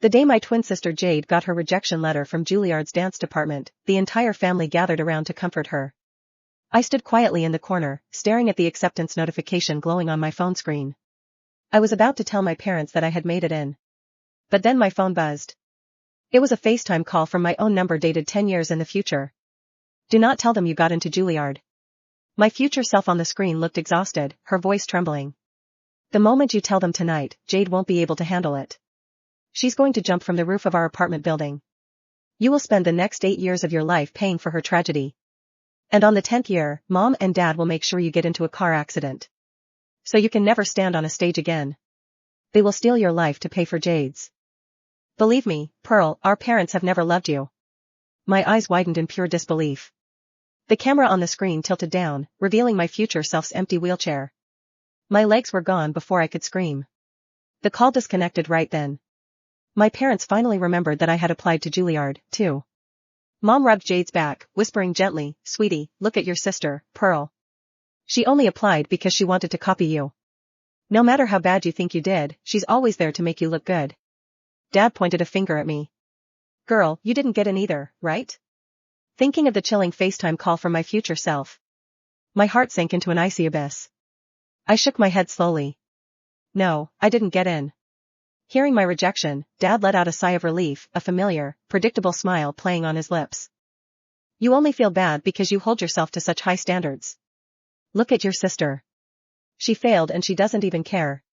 The day my twin sister Jade got her rejection letter from Juilliard's dance department, the entire family gathered around to comfort her. I stood quietly in the corner, staring at the acceptance notification glowing on my phone screen. I was about to tell my parents that I had made it in. But then my phone buzzed. It was a FaceTime call from my own number dated 10 years in the future. Do not tell them you got into Juilliard. My future self on the screen looked exhausted, her voice trembling. The moment you tell them tonight, Jade won't be able to handle it. She's going to jump from the roof of our apartment building. You will spend the next 8 years of your life paying for her tragedy. And on the 10th year, Mom and Dad will make sure you get into a car accident. So you can never stand on a stage again. They will steal your life to pay for Jade's. Believe me, Pearl, our parents have never loved you. My eyes widened in pure disbelief. The camera on the screen tilted down, revealing my future self's empty wheelchair. My legs were gone before I could scream. The call disconnected right then. My parents finally remembered that I had applied to Juilliard, too. Mom rubbed Jade's back, whispering gently, "Sweetie, look at your sister, Pearl. She only applied because she wanted to copy you. No matter how bad you think you did, she's always there to make you look good." Dad pointed a finger at me. "Girl, you didn't get in either, right?" Thinking of the chilling FaceTime call from my future self. My heart sank into an icy abyss. I shook my head slowly. No, I didn't get in. Hearing my rejection, Dad let out a sigh of relief, a familiar, predictable smile playing on his lips. "You only feel bad because you hold yourself to such high standards. Look at your sister. She failed and she doesn't even care."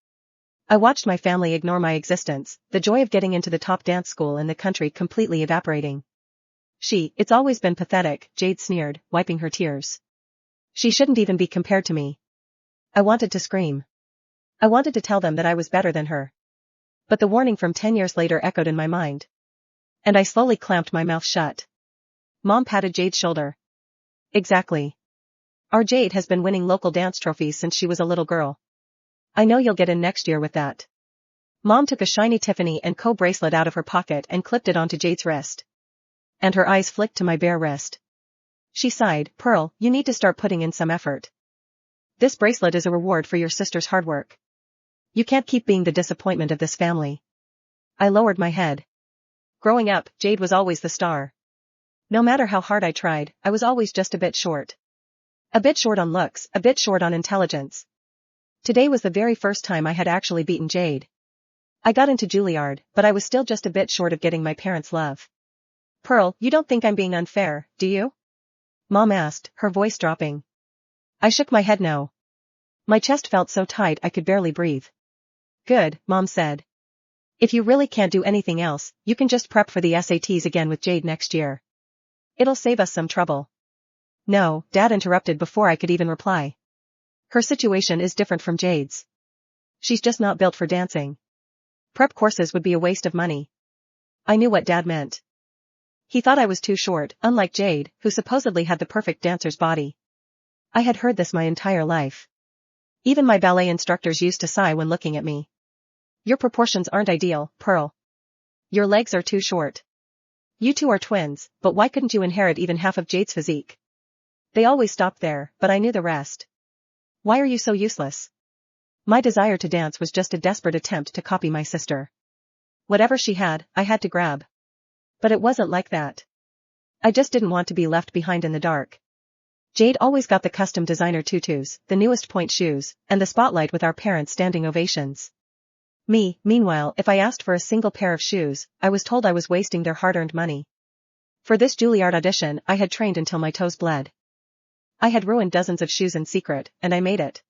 I watched my family ignore my existence, the joy of getting into the top dance school in the country completely evaporating. It's always been pathetic," Jade sneered, wiping her tears. "She shouldn't even be compared to me." I wanted to scream. I wanted to tell them that I was better than her. But the warning from 10 years later echoed in my mind. And I slowly clamped my mouth shut. Mom patted Jade's shoulder. "Exactly. Our Jade has been winning local dance trophies since she was a little girl. I know you'll get in next year with that." Mom took a shiny Tiffany & Co. bracelet out of her pocket and clipped it onto Jade's wrist. And her eyes flicked to my bare wrist. She sighed, "Pearl, you need to start putting in some effort. This bracelet is a reward for your sister's hard work. You can't keep being the disappointment of this family." I lowered my head. Growing up, Jade was always the star. No matter how hard I tried, I was always just a bit short. A bit short on looks, a bit short on intelligence. Today was the very first time I had actually beaten Jade. I got into Juilliard, but I was still just a bit short of getting my parents' love. "Pearl, you don't think I'm being unfair, do you?" Mom asked, her voice dropping. I shook my head no. My chest felt so tight I could barely breathe. "Good," Mom said. "If you really can't do anything else, you can just prep for the SATs again with Jade next year. It'll save us some trouble." "No," Dad interrupted before I could even reply. "Her situation is different from Jade's. She's just not built for dancing. Prep courses would be a waste of money." I knew what Dad meant. He thought I was too short, unlike Jade, who supposedly had the perfect dancer's body. I had heard this my entire life. Even my ballet instructors used to sigh when looking at me. "Your proportions aren't ideal, Pearl. Your legs are too short. You two are twins, but why couldn't you inherit even half of Jade's physique?" They always stopped there, but I knew the rest. "Why are you so useless?" My desire to dance was just a desperate attempt to copy my sister. Whatever she had, I had to grab. But it wasn't like that. I just didn't want to be left behind in the dark. Jade always got the custom designer tutus, the newest point shoes, and the spotlight with our parents' standing ovations. Me, meanwhile, if I asked for a single pair of shoes, I was told I was wasting their hard-earned money. For this Juilliard audition, I had trained until my toes bled. I had ruined dozens of shoes in secret, and I made it.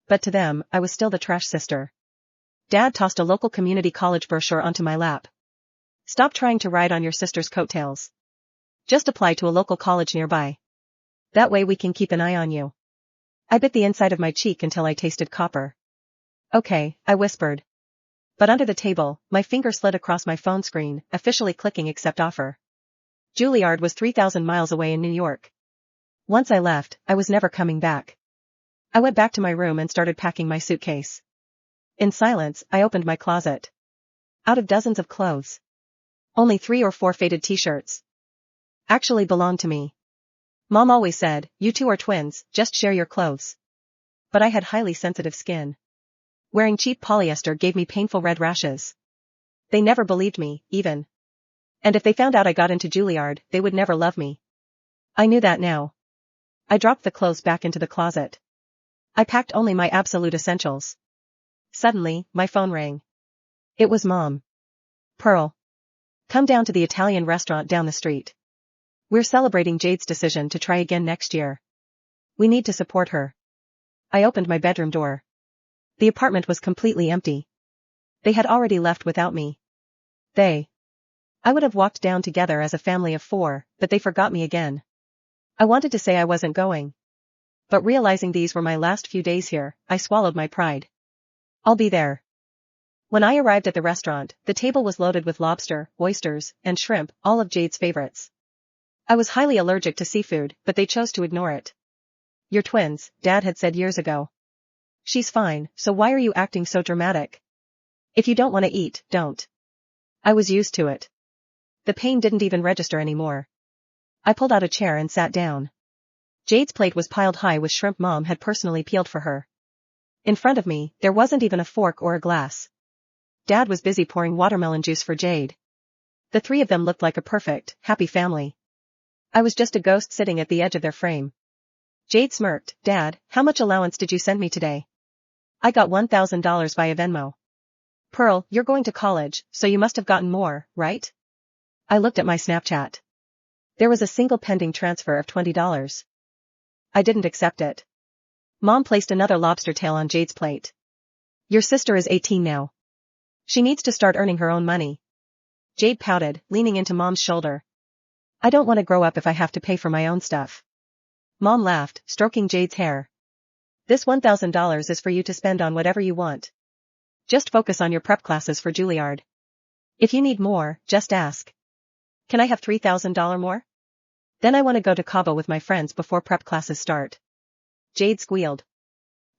But to them, I was still the trash sister. Dad tossed a local community college brochure onto my lap. "Stop trying to ride on your sister's coattails. Just apply to a local college nearby. That way we can keep an eye on you." I bit the inside of my cheek until I tasted copper. "Okay," I whispered. But under the table, my finger slid across my phone screen, officially clicking accept offer. Juilliard was 3,000 miles away in New York. Once I left, I was never coming back. I went back to my room and started packing my suitcase. In silence, I opened my closet. Out of dozens of clothes, only 3 or 4 faded t-shirts actually belonged to me. Mom always said, "You two are twins, just share your clothes." But I had highly sensitive skin. Wearing cheap polyester gave me painful red rashes. They never believed me, even. And if they found out I got into Juilliard, they would never love me. I knew that now. I dropped the clothes back into the closet. I packed only my absolute essentials. Suddenly, my phone rang. It was Mom. Pearl. Come down to the Italian restaurant down the street. We're celebrating Jade's decision to try again next year. We need to support her. I opened my bedroom door. The apartment was completely empty. They had already left without me. I would have walked down together as a family of 4, but they forgot me again. I wanted to say I wasn't going. But realizing these were my last few days here, I swallowed my pride. I'll be there. When I arrived at the restaurant, the table was loaded with lobster, oysters, and shrimp, all of Jade's favorites. I was highly allergic to seafood, but they chose to ignore it. You're twins, Dad had said years ago. She's fine, so why are you acting so dramatic? If you don't want to eat, don't. I was used to it. The pain didn't even register anymore. I pulled out a chair and sat down. Jade's plate was piled high with shrimp Mom had personally peeled for her. In front of me, there wasn't even a fork or a glass. Dad was busy pouring watermelon juice for Jade. The 3 of them looked like a perfect, happy family. I was just a ghost sitting at the edge of their frame. Jade smirked. Dad, how much allowance did you send me today? I got $1,000 via Venmo. Pearl, you're going to college, so you must have gotten more, right? I looked at my Snapchat. There was a single pending transfer of $20. I didn't accept it. Mom placed another lobster tail on Jade's plate. Your sister is 18 now. She needs to start earning her own money. Jade pouted, leaning into Mom's shoulder. I don't want to grow up if I have to pay for my own stuff. Mom laughed, stroking Jade's hair. This $1,000 is for you to spend on whatever you want. Just focus on your prep classes for Juilliard. If you need more, just ask. Can I have $3,000 more? Then I want to go to Cabo with my friends before prep classes start. Jade squealed.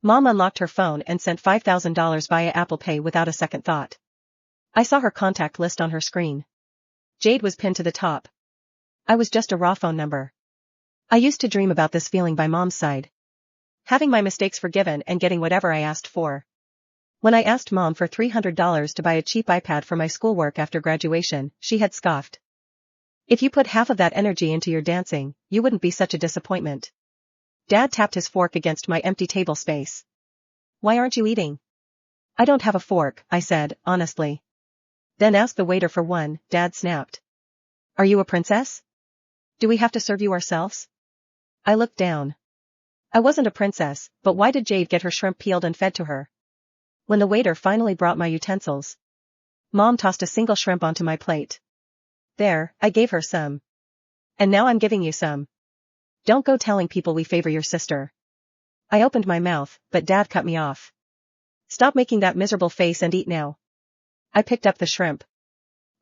Mom unlocked her phone and sent $5,000 via Apple Pay without a second thought. I saw her contact list on her screen. Jade was pinned to the top. I was just a raw phone number. I used to dream about this feeling by Mom's side. Having my mistakes forgiven and getting whatever I asked for. When I asked Mom for $300 to buy a cheap iPad for my schoolwork after graduation, she had scoffed. If you put half of that energy into your dancing, you wouldn't be such a disappointment. Dad tapped his fork against my empty table space. Why aren't you eating? I don't have a fork, I said, honestly. Then ask the waiter for one, Dad snapped. Are you a princess? Do we have to serve you ourselves? I looked down. I wasn't a princess, but why did Jade get her shrimp peeled and fed to her? When the waiter finally brought my utensils, Mom tossed a single shrimp onto my plate. There, I gave her some. And now I'm giving you some. Don't go telling people we favor your sister. I opened my mouth, but Dad cut me off. Stop making that miserable face and eat now. I picked up the shrimp.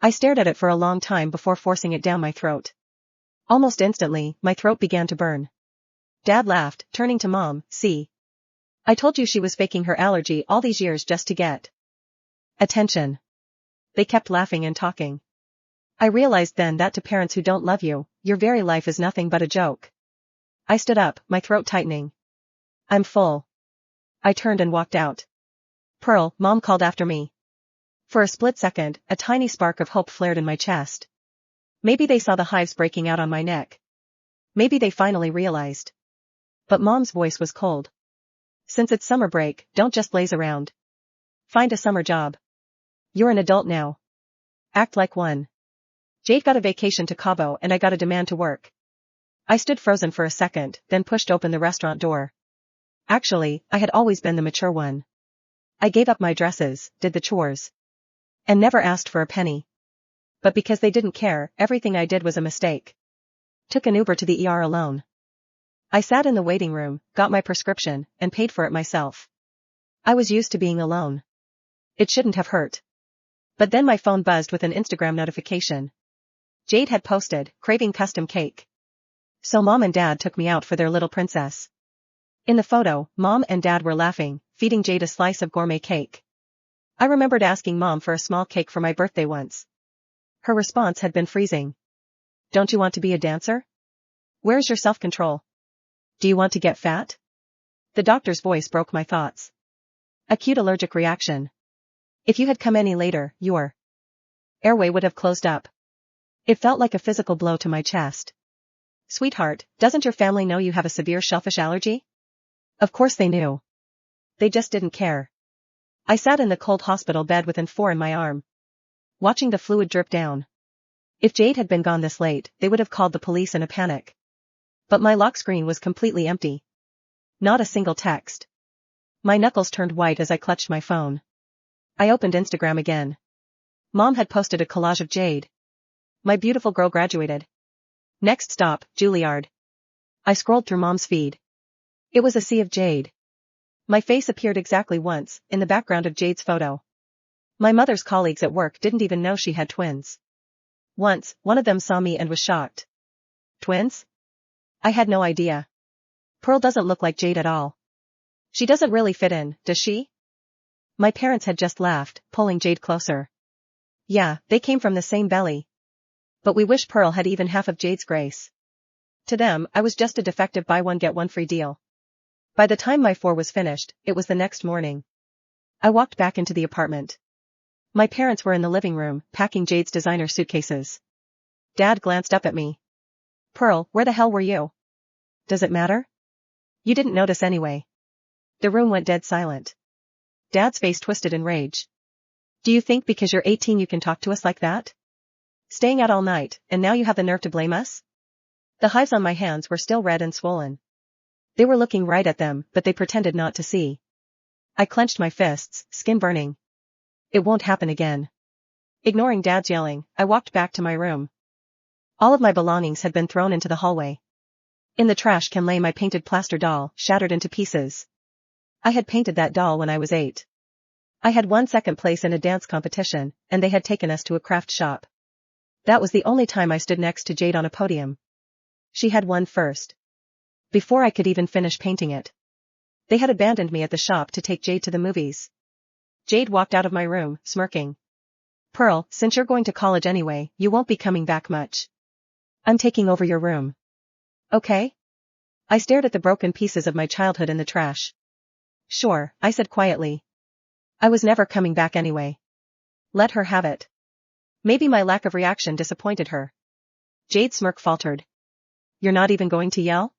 I stared at it for a long time before forcing it down my throat. Almost instantly, my throat began to burn. Dad laughed, turning to Mom, see. I told you she was faking her allergy all these years just to get attention. They kept laughing and talking. I realized then that to parents who don't love you, your very life is nothing but a joke. I stood up, my throat tightening. I'm full. I turned and walked out. Pearl, Mom called after me. For a split second, a tiny spark of hope flared in my chest. Maybe they saw the hives breaking out on my neck. Maybe they finally realized. But Mom's voice was cold. Since it's summer break, don't just laze around. Find a summer job. You're an adult now. Act like one. Jade got a vacation to Cabo and I got a demand to work. I stood frozen for a second, then pushed open the restaurant door. Actually, I had always been the mature one. I gave up my dresses, did the chores. And never asked for a penny. But because they didn't care, everything I did was a mistake. Took an Uber to the ER alone. I sat in the waiting room, got my prescription, and paid for it myself. I was used to being alone. It shouldn't have hurt. But then my phone buzzed with an Instagram notification. Jade had posted, craving custom cake. So Mom and Dad took me out for their little princess. In the photo, Mom and Dad were laughing, feeding Jade a slice of gourmet cake. I remembered asking Mom for a small cake for my birthday once. Her response had been freezing. Don't you want to be a dancer? Where's your self-control? Do you want to get fat? The doctor's voice broke my thoughts. Acute allergic reaction. If you had come any later, you're airway would have closed up. It felt like a physical blow to my chest. Sweetheart, doesn't your family know you have a severe shellfish allergy? Of course they knew. They just didn't care. I sat in the cold hospital bed with an 4 in my arm, watching the fluid drip down. If Jade had been gone this late, they would have called the police in a panic. But my lock screen was completely empty. Not a single text. My knuckles turned white as I clutched my phone. I opened Instagram again. Mom had posted a collage of Jade. My beautiful girl graduated. Next stop, Juilliard. I scrolled through Mom's feed. It was a sea of Jade. My face appeared exactly once, in the background of Jade's photo. My mother's colleagues at work didn't even know she had twins. Once, one of them saw me and was shocked. Twins? I had no idea. Pearl doesn't look like Jade at all. She doesn't really fit in, does she? My parents had just laughed, pulling Jade closer. Yeah, they came from the same belly. But we wish Pearl had even half of Jade's grace. To them, I was just a defective buy one get one free deal. By the time my 4 was finished, it was the next morning. I walked back into the apartment. My parents were in the living room, packing Jade's designer suitcases. Dad glanced up at me. Pearl, where the hell were you? Does it matter? You didn't notice anyway. The room went dead silent. Dad's face twisted in rage. Do you think because you're 18 you can talk to us like that? Staying out all night, and now you have the nerve to blame us? The hives on my hands were still red and swollen. They were looking right at them, but they pretended not to see. I clenched my fists, skin burning. It won't happen again. Ignoring Dad's yelling, I walked back to my room. All of my belongings had been thrown into the hallway. In the trash can lay my painted plaster doll, shattered into pieces. I had painted that doll when I was 8. I had won second place in a dance competition, and they had taken us to a craft shop. That was the only time I stood next to Jade on a podium. She had won first. Before I could even finish painting it. They had abandoned me at the shop to take Jade to the movies. Jade walked out of my room, smirking. Pearl, since you're going to college anyway, you won't be coming back much. I'm taking over your room. Okay? I stared at the broken pieces of my childhood in the trash. Sure, I said quietly. I was never coming back anyway. Let her have it. Maybe my lack of reaction disappointed her. Jade's smirk faltered. You're not even going to yell?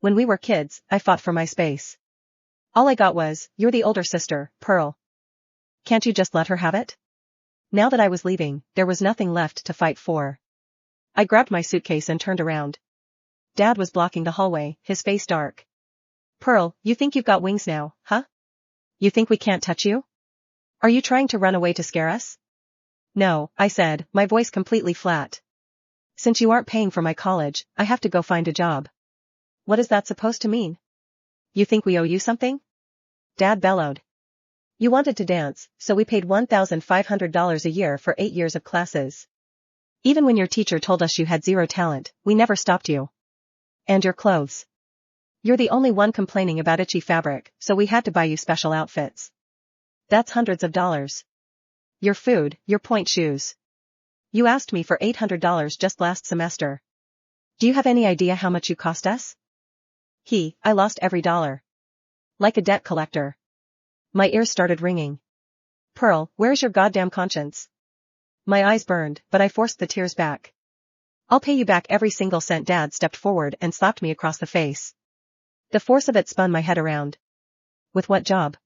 When we were kids, I fought for my space. All I got was, you're the older sister, Pearl. Can't you just let her have it? Now that I was leaving, there was nothing left to fight for. I grabbed my suitcase and turned around. Dad was blocking the hallway, his face dark. Pearl, you think you've got wings now, huh? You think we can't touch you? Are you trying to run away to scare us? No, I said, my voice completely flat. Since you aren't paying for my college, I have to go find a job. What is that supposed to mean? You think we owe you something? Dad bellowed. You wanted to dance, so we paid $1,500 a year for 8 years of classes. Even when your teacher told us you had zero talent, we never stopped you. And your clothes. You're the only one complaining about itchy fabric, so we had to buy you special outfits. That's hundreds of dollars. Your food, your point shoes. You asked me for $800 just last semester. Do you have any idea how much you cost us? I lost every dollar. Like a debt collector. My ears started ringing. Pearl, where's your goddamn conscience? My eyes burned, but I forced the tears back. I'll pay you back every single cent. Dad stepped forward and slapped me across the face. The force of it spun my head around. With what job?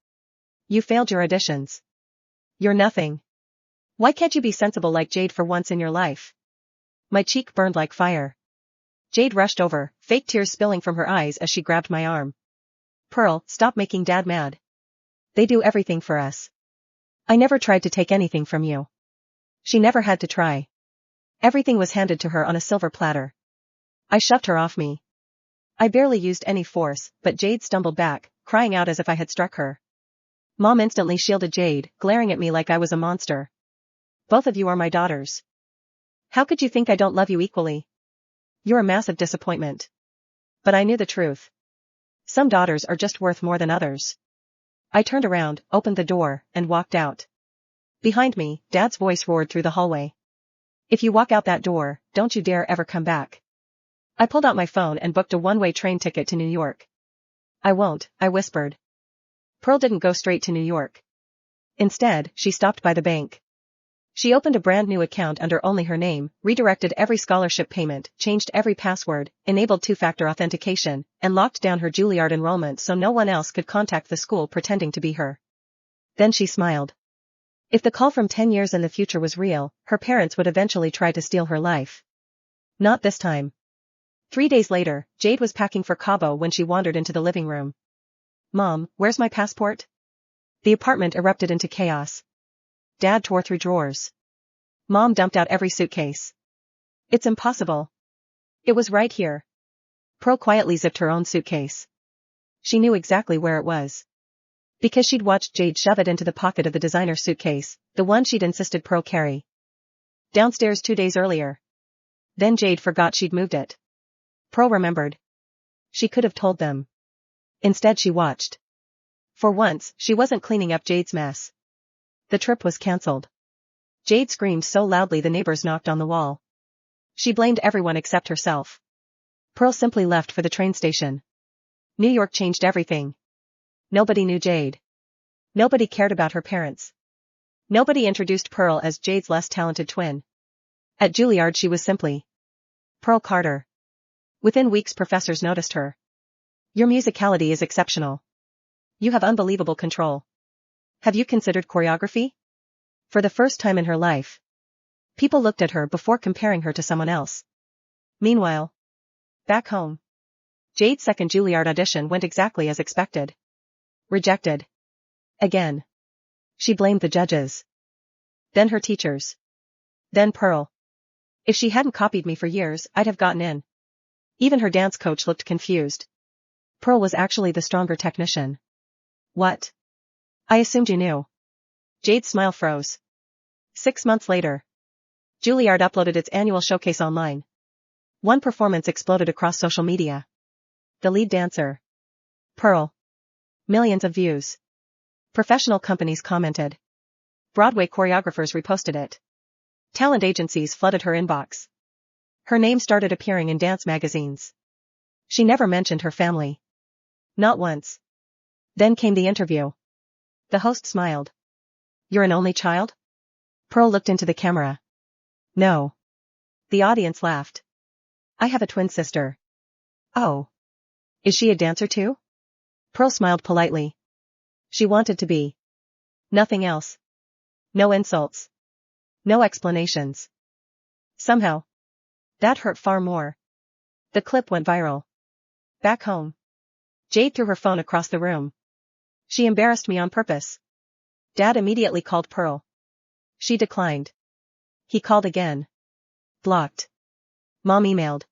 You failed your auditions. You're nothing. Why can't you be sensible like Jade for once in your life? My cheek burned like fire. Jade rushed over, fake tears spilling from her eyes as she grabbed my arm. Pearl, stop making Dad mad. They do everything for us. I never tried to take anything from you. She never had to try. Everything was handed to her on a silver platter. I shoved her off me. I barely used any force, but Jade stumbled back, crying out as if I had struck her. Mom instantly shielded Jade, glaring at me like I was a monster. Both of you are my daughters. How could you think I don't love you equally? You're a massive disappointment. But I knew the truth. Some daughters are just worth more than others. I turned around, opened the door, and walked out. Behind me, Dad's voice roared through the hallway. If you walk out that door, don't you dare ever come back. I pulled out my phone and booked a one-way train ticket to New York. I won't, I whispered. Pearl didn't go straight to New York. Instead, she stopped by the bank. She opened a brand new account under only her name, redirected every scholarship payment, changed every password, enabled two-factor authentication, and locked down her Juilliard enrollment so no one else could contact the school pretending to be her. Then she smiled. If the call from 10 years in the future was real, her parents would eventually try to steal her life. Not this time. 3 days later, Jade was packing for Cabo when she wandered into the living room. "Mom, where's my passport?" The apartment erupted into chaos. Dad tore through drawers. Mom dumped out every suitcase. "It's impossible. It was right here." Pearl quietly zipped her own suitcase. She knew exactly where it was. Because she'd watched Jade shove it into the pocket of the designer suitcase, the one she'd insisted Pearl carry. Downstairs 2 days earlier. Then Jade forgot she'd moved it. Pearl remembered. She could have told them. Instead she watched. For once, she wasn't cleaning up Jade's mess. The trip was cancelled. Jade screamed so loudly the neighbors knocked on the wall. She blamed everyone except herself. Pearl simply left for the train station. New York changed everything. Nobody knew Jade. Nobody cared about her parents. Nobody introduced Pearl as Jade's less talented twin. At Juilliard she was simply Pearl Carter. Within weeks professors noticed her. "Your musicality is exceptional. You have unbelievable control. Have you considered choreography?" For the first time in her life. People looked at her before comparing her to someone else. Meanwhile, back home, Jade's second Juilliard audition went exactly as expected. Rejected. Again. She blamed the judges. Then her teachers. Then Pearl. "If she hadn't copied me for years, I'd have gotten in." Even her dance coach looked confused. Pearl was actually the stronger technician. "What? I assumed you knew." Jade's smile froze. 6 months later. Juilliard uploaded its annual showcase online. One performance exploded across social media. The lead dancer. Pearl. Millions of views. Professional companies commented. Broadway choreographers reposted it. Talent agencies flooded her inbox. Her name started appearing in dance magazines. She never mentioned her family. Not once. Then came the interview. The host smiled. "You're an only child?" Pearl looked into the camera. "No." The audience laughed. "I have a twin sister." "Oh. Is she a dancer too?" Pearl smiled politely. She wanted to be. Nothing else. No insults. No explanations. Somehow. That hurt far more. The clip went viral. Back home. Jade threw her phone across the room. "She embarrassed me on purpose." Dad immediately called Pearl. She declined. He called again. Blocked. Mom emailed.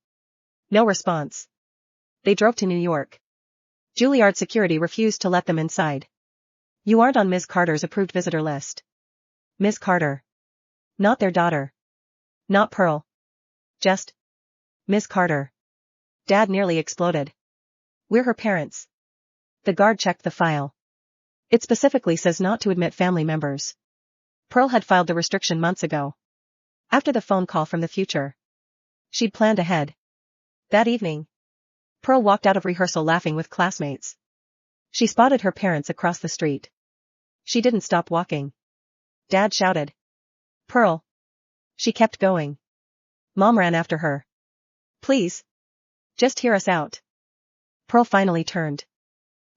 No response. They drove to New York. Juilliard security refused to let them inside. "You aren't on Ms. Carter's approved visitor list." Ms. Carter. Not their daughter. Not Pearl. Just Ms. Carter. Dad nearly exploded. "We're her parents." The guard checked the file. It specifically says not to admit family members. Pearl had filed the restriction months ago. After the phone call from the future. She'd planned ahead. That evening. Pearl walked out of rehearsal laughing with classmates. She spotted her parents across the street. She didn't stop walking. Dad shouted. "Pearl." She kept going. Mom ran after her. "Please. Just hear us out." Pearl finally turned.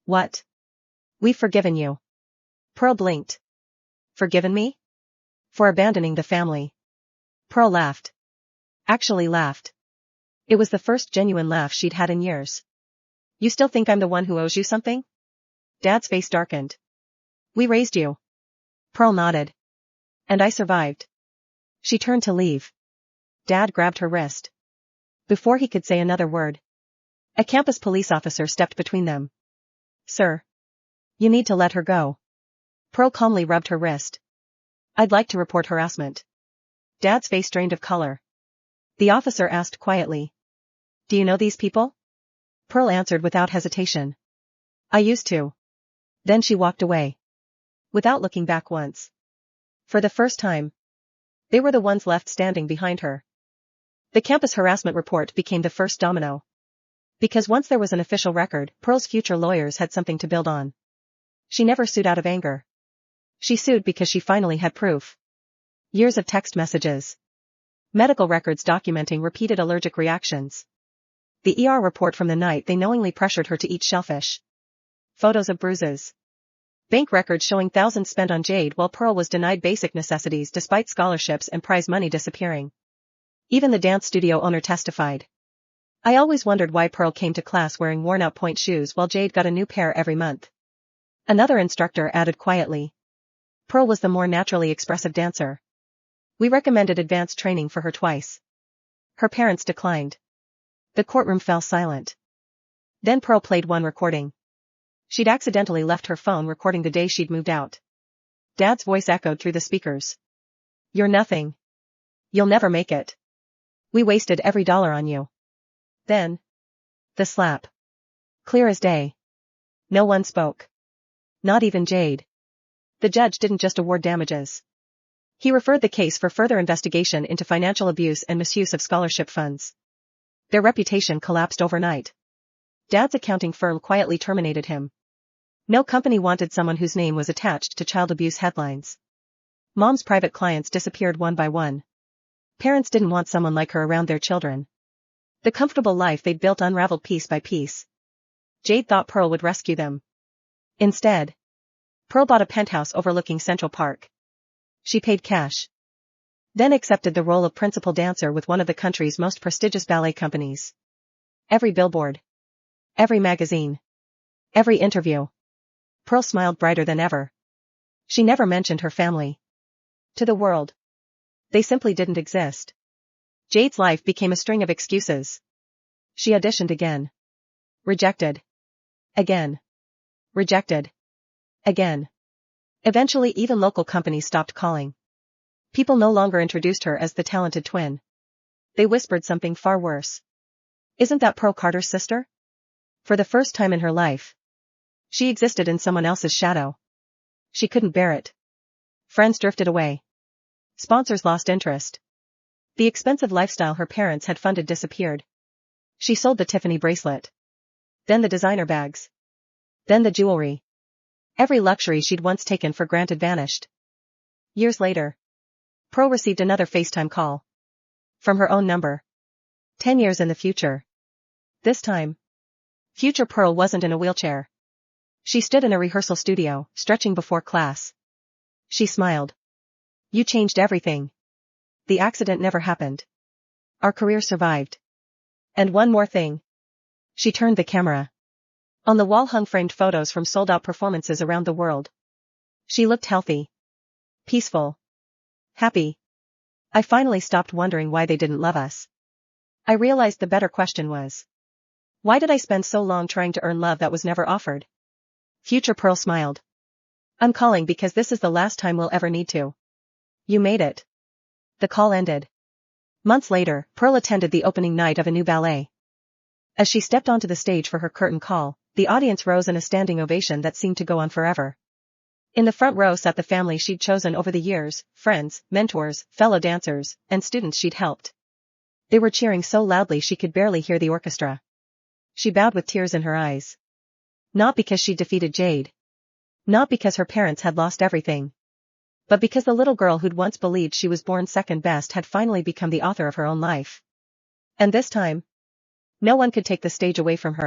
"What?" "We've forgiven you." Pearl blinked. "Forgiven me?" "For abandoning the family." Pearl laughed. Actually laughed. It was the first genuine laugh she'd had in years. "You still think I'm the one who owes you something?" Dad's face darkened. "We raised you." Pearl nodded. "And I survived." She turned to leave. Dad grabbed her wrist. Before he could say another word, a campus police officer stepped between them. "Sir. You need to let her go." Pearl calmly rubbed her wrist. "I'd like to report harassment." Dad's face drained of color. The officer asked quietly. "Do you know these people?" Pearl answered without hesitation. "I used to." Then she walked away. Without looking back once. For the first time. They were the ones left standing behind her. The campus harassment report became the first domino. Because once there was an official record, Pearl's future lawyers had something to build on. She never sued out of anger. She sued because she finally had proof. Years of text messages. Medical records documenting repeated allergic reactions. The ER report from the night they knowingly pressured her to eat shellfish. Photos of bruises. Bank records showing thousands spent on Jade while Pearl was denied basic necessities despite scholarships and prize money disappearing. Even the dance studio owner testified. I always wondered why Pearl came to class wearing worn-out point shoes while Jade got a new pair every month. Another instructor added quietly. Pearl was the more naturally expressive dancer. We recommended advanced training for her twice. Her parents declined. The courtroom fell silent. Then Pearl played one recording. She'd accidentally left her phone recording the day she'd moved out. Dad's voice echoed through the speakers. You're nothing. You'll never make it. We wasted every dollar on you. Then. The slap. Clear as day. No one spoke. Not even Jade. The judge didn't just award damages. He referred the case for further investigation into financial abuse and misuse of scholarship funds. Their reputation collapsed overnight. Dad's accounting firm quietly terminated him. No company wanted someone whose name was attached to child abuse headlines. Mom's private clients disappeared one by one. Parents didn't want someone like her around their children. The comfortable life they'd built unraveled piece by piece. Jade thought Pearl would rescue them. Instead, Pearl bought a penthouse overlooking Central Park. She paid cash. Then accepted the role of principal dancer with one of the country's most prestigious ballet companies. Every billboard. Every magazine. Every interview. Pearl smiled brighter than ever. She never mentioned her family. To the world. They simply didn't exist. Jade's life became a string of excuses. She auditioned again. Rejected. Again. Rejected. Again. Eventually even local companies stopped calling. People no longer introduced her as the talented twin. They whispered something far worse. Isn't that Pearl Carter's sister? For the first time in her life, she existed in someone else's shadow. She couldn't bear it. Friends drifted away. Sponsors lost interest. The expensive lifestyle her parents had funded disappeared. She sold the Tiffany bracelet. Then the designer bags. Then the jewelry. Every luxury she'd once taken for granted vanished. Years later, Pearl received another FaceTime call. From her own number. 10 years in the future. This time, future Pearl wasn't in a wheelchair. She stood in a rehearsal studio, stretching before class. She smiled. You changed everything. The accident never happened. Our career survived. And one more thing. She turned the camera. On the wall hung framed photos from sold-out performances around the world. She looked healthy. Peaceful. Happy. I finally stopped wondering why they didn't love us. I realized the better question was, why did I spend so long trying to earn love that was never offered? Future Pearl smiled. I'm calling because this is the last time we'll ever need to. You made it. The call ended. Months later, Pearl attended the opening night of a new ballet. As she stepped onto the stage for her curtain call, the audience rose in a standing ovation that seemed to go on forever. In the front row sat the family she'd chosen over the years, friends, mentors, fellow dancers, and students she'd helped. They were cheering so loudly she could barely hear the orchestra. She bowed with tears in her eyes. Not because she'd defeated Jade. Not because her parents had lost everything. But because the little girl who'd once believed she was born second best had finally become the author of her own life. And this time, no one could take the stage away from her.